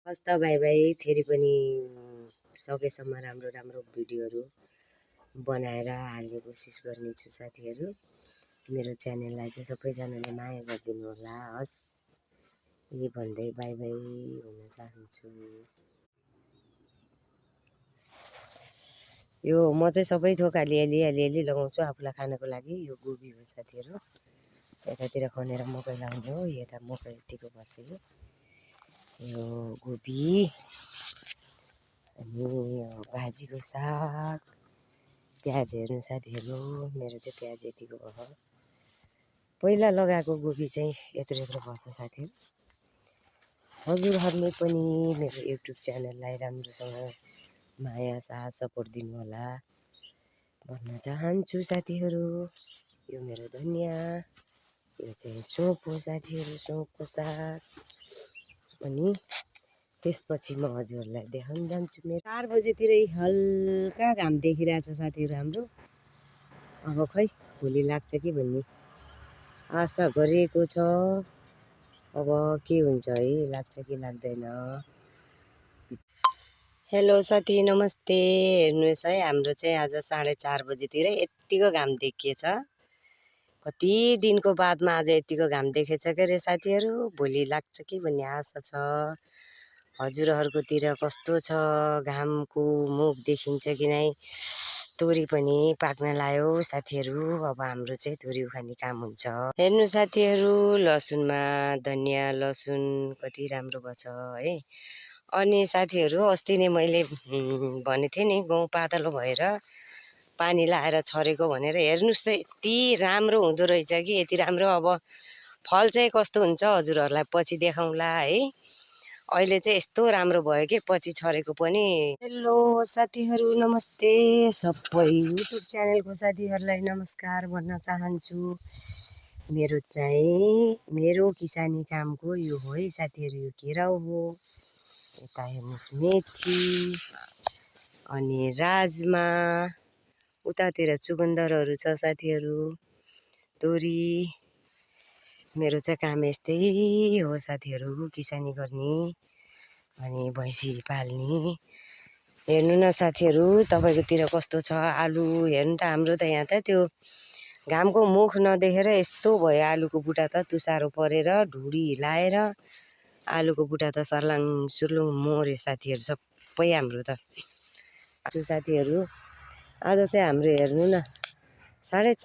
हस् त by by. फेरि पनि सकेसम्म राम्रो राम्रो भिडियोहरू बनाएर हाल्ने कोसिस गर्नेछु साथीहरू। मेरो च्यानललाई चाहिँ सबैजनाले माया गरिदिनु होला। हस्, यही भन्दै बाई बाई हुन चाहन्छु। यो म चाहिँ सबै थोक अलि लगाउँछु आफूलाई खानको लागि। यो गोबी हो साथीहरू। यतातिर खनेर मकै लाउने हो। यता मकै यतिको बसेको यो गोबी अनि यो भाजीको साग। प्याज हेर्नु साथीहरू, मेरो चाहिँ प्याज यतिको भयो। पहिला लगाएको गोबी चाहिँ यत्रो यत्रो बस्छ साथीहरू। हजुरहरूले पनि मेरो युट्युब च्यानललाई राम्रोसँग माया साथ सपोर्ट दिनु होला भन्न चाहन्छु साथीहरू। यो मेरो धनिया, यो चाहिँ सोप हो साथीहरू, सोपको साग। अनि त्यसपछि म हजुरहरूलाई देखाउन जान्छु। मेरो 4 बजेतिरै हल्का घाम देखिरहेछ साथीहरू हाम्रो। अब खै भोलि लाग्छ कि भन्ने आशा गरेको छ। अब के हुन्छ है, लाग्छ कि लाग्दैन। हेलो साथी, नमस्ते। हेर्नुहोस् है, हाम्रो चाहिँ आज 4:30 बजेतिर यत्तिको घाम देखिएछ। कति दिनको बादमा आज यतिको घाम देखेछ के रे साथीहरू। भोलि लाग्छ कि भन्ने आशा छ। हजुरहरूकोतिर कस्तो छ, घामको मुख देखिन्छ कि नै। तोरी पनि पाक्न लायो साथीहरू। अब हाम्रो चाहिँ तोरी उखाल्ने काम हुन्छ। हेर्नु साथीहरू, लसुनमा धनिया लसुन कति राम्रो भएछ है। अनि साथीहरू, अस्ति नै मैले भनेको थिएँ नि गहुँ पातलो भएर पानी लाएर छरेको भनेर। हेर्नुहोस् त यति राम्रो हुँदो रहेछ कि, यति राम्रो। अब फल चाहिँ कस्तो हुन्छ हजुरहरूलाई पछि देखाउँला है। अहिले चाहिँ यस्तो राम्रो भयो कि पछि छरेको पनि। हेलो साथीहरू, नमस्ते। सबै युट्युब च्यानलको साथीहरूलाई नमस्कार भन्न चाहन्छु। मेरो किसानी कामको यो हो है साथीहरू। यो केराउ हो। यता हेर्नुहोस् मेथी अनि राजमा। उतातिर चुकन्दरहरू छ साथीहरू, तोरी। मेरो चाहिँ काम यस्तै हो साथीहरू, किसानी गर्ने अनि भैँसी पाल्ने। हेर्नु न साथीहरू, तपाईँकोतिर कस्तो छ आलु। हेर्नु त, हाम्रो त यहाँ त त्यो घामको मुख नदेखेर यस्तो भयो। आलुको बुट्टा त तुसारो परेर ढुडी हिलाएर आलुको बुट्टा त सर्लाङ सुर्लुङ मर्यो साथीहरू सबै हाम्रो त। साथीहरू, आज चाहिँ हाम्रो हेर्नु न 4:30